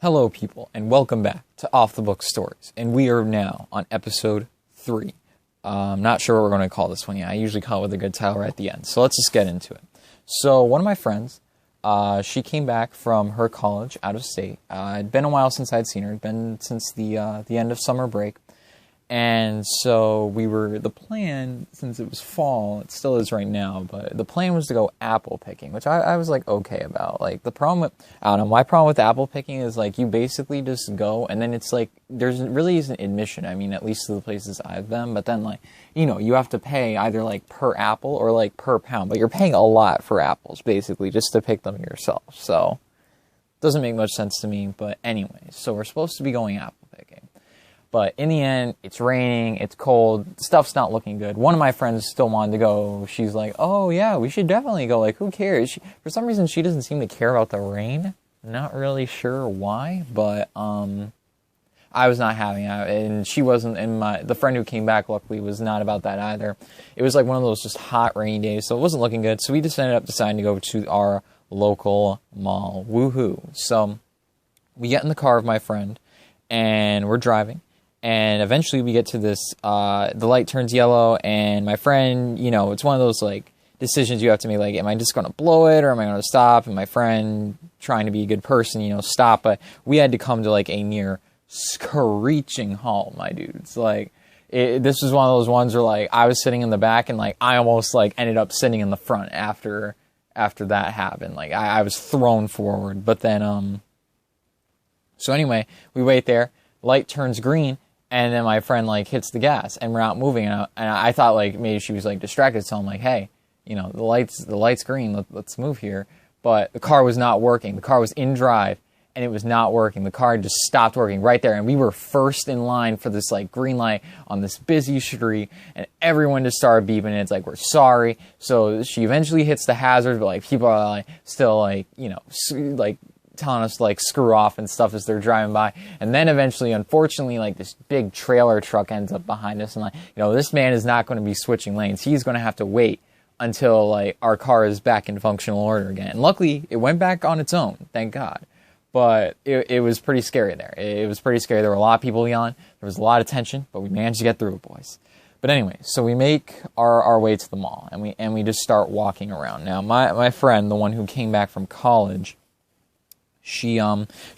Hello people, and welcome back to Off the Book Stories, and we are now on episode 3. I'm not sure what we're going to call this one yet. I usually call it with a good title right at the end, so let's just get into it. So one of my friends, she came back from her college out of state. It'd been a while since I'd seen her. It'd been since the end of summer break. And so the plan, since it was fall, it still is right now, but the plan was to go apple picking, which I was like okay about. Like the problem with, I don't know, my problem with apple picking is like you basically just go and then it's like, there's really isn't admission. I mean, at least to the places I've been, but then like, you know, you have to pay either like per apple or like per pound, but you're paying a lot for apples basically just to pick them yourself. So it doesn't make much sense to me, but anyway, so we're supposed to be going apple picking. But in the end, it's raining, it's cold, stuff's not looking good. One of my friends still wanted to go. She's like, oh yeah, we should definitely go. Like, who cares? For some reason, she doesn't seem to care about the rain. Not really sure why, but I was not having it. And she wasn't, and the friend who came back, luckily, was not about that either. It was like one of those just hot, rainy days, so it wasn't looking good. So we just ended up deciding to go to our local mall. Woohoo. So we get in the car with my friend, and we're driving. And eventually we get to this, the light turns yellow, and my friend, you know, it's one of those, like, decisions you have to make, like, am I just going to blow it, or am I going to stop? And my friend, trying to be a good person, you know, stop. But we had to come to, like, a near screeching halt, my dudes. Like, this was one of those ones where, like, I was sitting in the back, and, like, I almost, like, ended up sitting in the front after that happened. Like, I was thrown forward. But then, so anyway, we wait there, light turns green, and then my friend, like, hits the gas, and we're not moving. And I thought, like, maybe she was, like, distracted. So I'm like, hey, you know, the light's green. Let's move here. But the car was not working. The car was in drive, and it was not working. The car just stopped working right there. And we were first in line for this, like, green light on this busy street. And everyone just started beeping. And it's like, we're sorry. So she eventually hits the hazard. But, like, people are, like, still, like, you know, like, telling us to, like, screw off and stuff as they're driving by. And then eventually, unfortunately, like, this big trailer truck ends up behind us. And, like, you know, this man is not going to be switching lanes. He's going to have to wait until, like, our car is back in functional order again. And luckily, it went back on its own. Thank God. But it was pretty scary there. It was pretty scary. There were a lot of people yelling. There was a lot of tension, but we managed to get through it, boys. But anyway, so we make our way to the mall, and we just start walking around. Now, my friend, the one who came back from college, she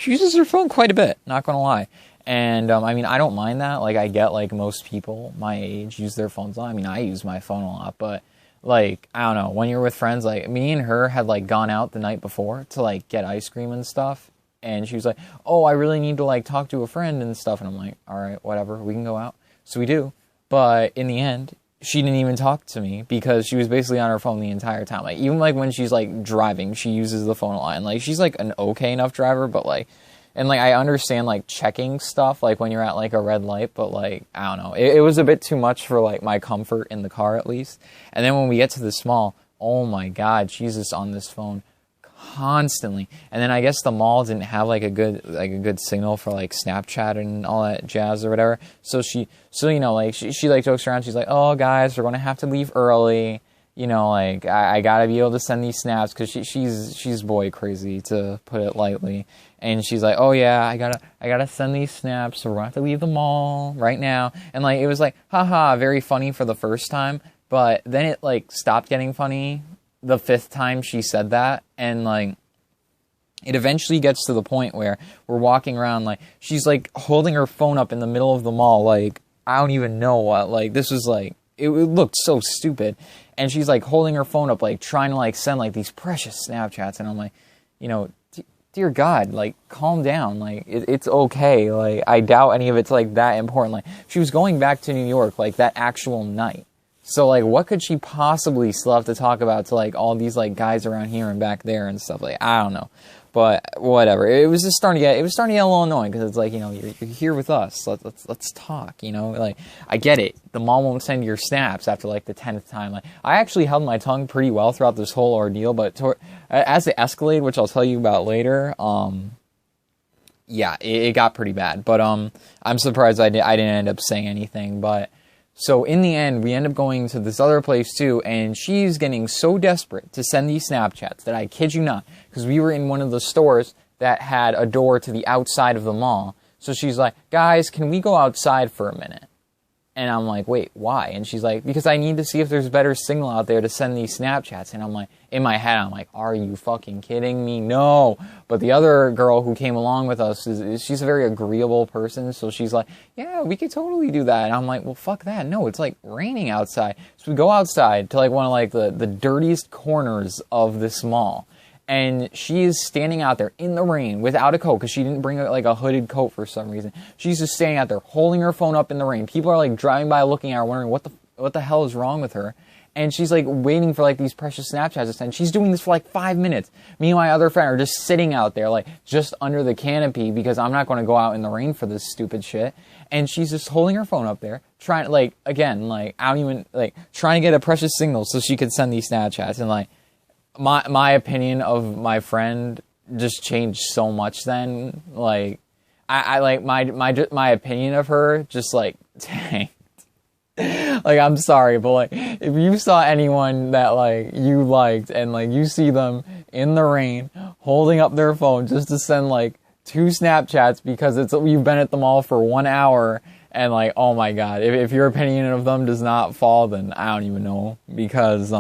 uses her phone quite a bit, not gonna lie. And, I mean, I don't mind that. Like, I get, like, most people my age use their phones a lot. I mean, I use my phone a lot, but, like, I don't know. When you're with friends, like, me and her had, like, gone out the night before to, like, get ice cream and stuff. And she was like, oh, I really need to, like, talk to a friend and stuff. And I'm like, all right, whatever, we can go out. So we do. But in the end, she didn't even talk to me because she was basically on her phone the entire time. Like, even, like, when she's, like, driving, she uses the phone a lot. And, like, she's, like, an okay enough driver, but, like, and, like, I understand, like, checking stuff, like, when you're at, like, a red light, but, like, I don't know. It was a bit too much for, like, my comfort in the car, at least. And then when we get to this mall, oh, my God, she's just on this phone constantly. And then I guess the mall didn't have, like, a good signal for, like, Snapchat and all that jazz or whatever. So you know, like, she like jokes around. She's like, oh, guys, we're going to have to leave early. You know, like, I got to be able to send these snaps because she's boy crazy, to put it lightly. And she's like, oh, yeah, I gotta send these snaps, so we're going to have to leave the mall right now. And, like, it was like, haha, very funny for the first time. But then it, like, stopped getting funny the 5th time she said that, and, like, it eventually gets to the point where we're walking around, like, she's, like, holding her phone up in the middle of the mall, like, I don't even know what, like, this was, like, it looked so stupid, and she's, like, holding her phone up, like, trying to, like, send, like, these precious Snapchats, and I'm like, you know, dear God, like, calm down, like, it's okay, like, I doubt any of it's, like, that important, like, she was going back to New York, like, that actual night. So, like, what could she possibly still have to talk about to, like, all these, like, guys around here and back there and stuff? Like, I don't know. But, whatever. It was just starting to get a little annoying, because it's like, you know, you're here with us. Let's talk, you know? Like, I get it. The mom won't send your snaps after, like, the 10th time. Like, I actually held my tongue pretty well throughout this whole ordeal, but as it escalated, which I'll tell you about later, yeah, it got pretty bad. But, I'm surprised I didn't end up saying anything, but So in the end, we end up going to this other place too, and she's getting so desperate to send these Snapchats that I kid you not, because we were in one of the stores that had a door to the outside of the mall. So she's like, guys, can we go outside for a minute? And I'm like, wait, why? And she's like, because I need to see if there's better signal out there to send these Snapchats. And I'm like, in my head, I'm like, are you fucking kidding me? No. But the other girl who came along with us, she's a very agreeable person. So she's like, yeah, we could totally do that. And I'm like, well, fuck that. No, it's like raining outside. So we go outside to like one of like the dirtiest corners of this mall. And she is standing out there in the rain without a coat because she didn't bring like a hooded coat for some reason. She's just standing out there holding her phone up in the rain. People are like driving by looking at her wondering what the hell is wrong with her. And she's like waiting for like these precious Snapchats to send. She's doing this for like 5 minutes. Me and my other friend are just sitting out there like just under the canopy because I'm not going to go out in the rain for this stupid shit. And she's just holding her phone up there trying like, again, like I don't even like trying to get a precious signal so she could send these Snapchats. And like, my opinion of my friend just changed so much then. Like, I like my opinion of her just like tanked. Like, I'm sorry, but like, if you saw anyone that like you liked and like you see them in the rain holding up their phone just to send like 2 Snapchats because you've been at the mall for 1 hour and like, oh my god, if your opinion of them does not fall, then I don't even know because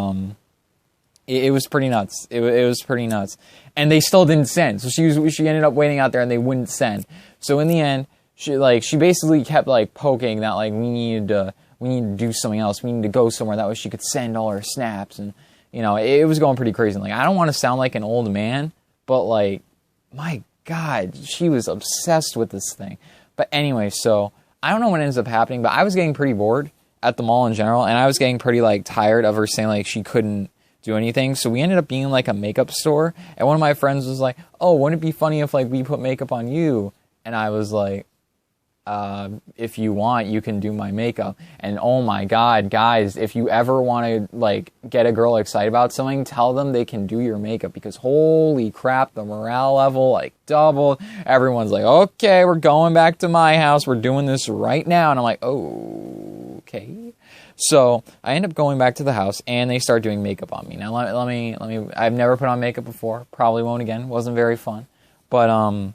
It was pretty nuts. It was pretty nuts. And they still didn't send. So she ended up waiting out there and they wouldn't send. So in the end, she basically kept like poking that like we needed to do something else. We needed to go somewhere. That way she could send all her snaps. And, you know, it was going pretty crazy. Like, I don't want to sound like an old man, but like, my God, she was obsessed with this thing. But anyway, so I don't know what ends up happening, but I was getting pretty bored at the mall in general. And I was getting pretty like tired of her saying like she couldn't do anything. So we ended up being like a makeup store, and one of my friends was like, oh, wouldn't it be funny if like we put makeup on you? And I was like, if you want, you can do my makeup. And oh my god, guys, if you ever want to like get a girl excited about something, tell them they can do your makeup, because holy crap, the morale level like doubled. Everyone's like, okay, we're going back to my house, we're doing this right now. And I'm like, oh, okay. So I end up going back to the house, and they start doing makeup on me. Now let me. I've never put on makeup before. Probably won't again. Wasn't very fun. But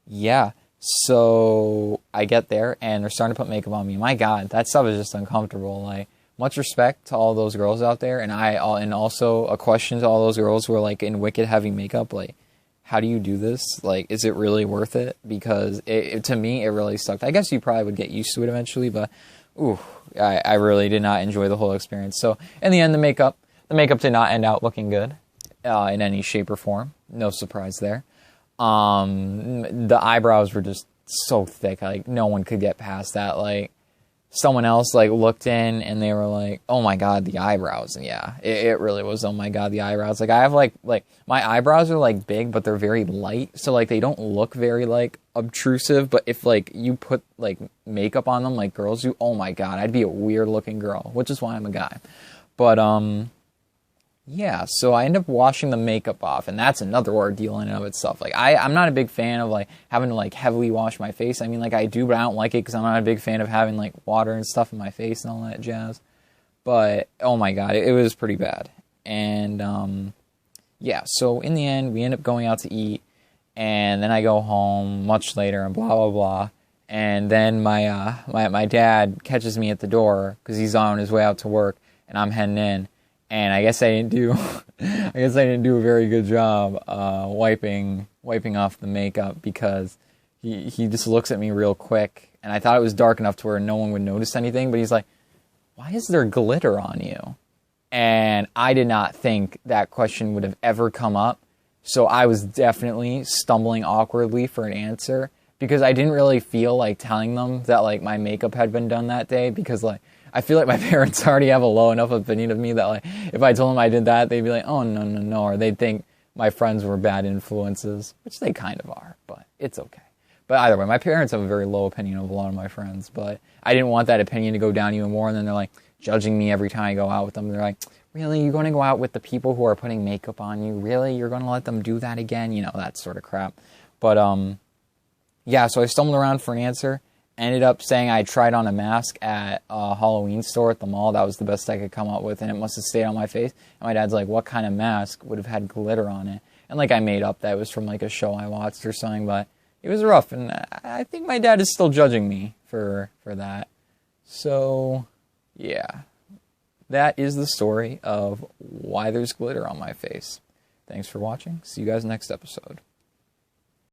yeah. So I get there, and they're starting to put makeup on me. My God, that stuff is just uncomfortable. Like, much respect to all those girls out there, and also a question to all those girls who are like in wicked heavy makeup. Like, how do you do this? Like, is it really worth it? Because to me, it really sucked. I guess you probably would get used to it eventually, but ooh. I really did not enjoy the whole experience. So in the end, the makeup did not end out looking good in any shape or form. No surprise there. The eyebrows were just so thick. Like, no one could get past that. Like, someone else like looked in and they were like, oh my God, the eyebrows. And yeah, it really was, oh my God, the eyebrows. Like, I have like my eyebrows are like big, but they're very light. So like, they don't look very like obtrusive, but if like you put like makeup on them like girls do, oh my God, I'd be a weird looking girl, which is why I'm a guy. But yeah, so I end up washing the makeup off, and that's another ordeal in and of itself. Like, I'm not a big fan of, like, having to, like, heavily wash my face. I mean, like, I do, but I don't like it because I'm not a big fan of having, like, water and stuff in my face and all that jazz. But, oh my God, it was pretty bad. And, yeah, so in the end, we end up going out to eat, and then I go home much later and blah, blah, blah. And then my dad catches me at the door because he's on his way out to work, and I'm heading in. And I guess I didn't do a very good job wiping off the makeup, because he just looks at me real quick, and I thought it was dark enough to where no one would notice anything, but he's like, why is there glitter on you? And I did not think that question would have ever come up, so I was definitely stumbling awkwardly for an answer, because I didn't really feel like telling them that like my makeup had been done that day, because like I feel like my parents already have a low enough opinion of me that, like, if I told them I did that, they'd be like, oh, no, or they'd think my friends were bad influences, which they kind of are, but it's okay. But either way, my parents have a very low opinion of a lot of my friends, but I didn't want that opinion to go down even more, and then they're, like, judging me every time I go out with them. They're like, really, you're going to go out with the people who are putting makeup on you? Really? You're going to let them do that again? You know, that sort of crap. But, yeah, so I stumbled around for an answer. Ended up saying I tried on a mask at a Halloween store at the mall. That was the best I could come up with, and it must have stayed on my face. And my dad's like, what kind of mask would have had glitter on it? And like I made up that it was from like a show I watched or something, but it was rough, and I think my dad is still judging me for that. So, yeah. That is the story of why there's glitter on my face. Thanks for watching. See you guys next episode.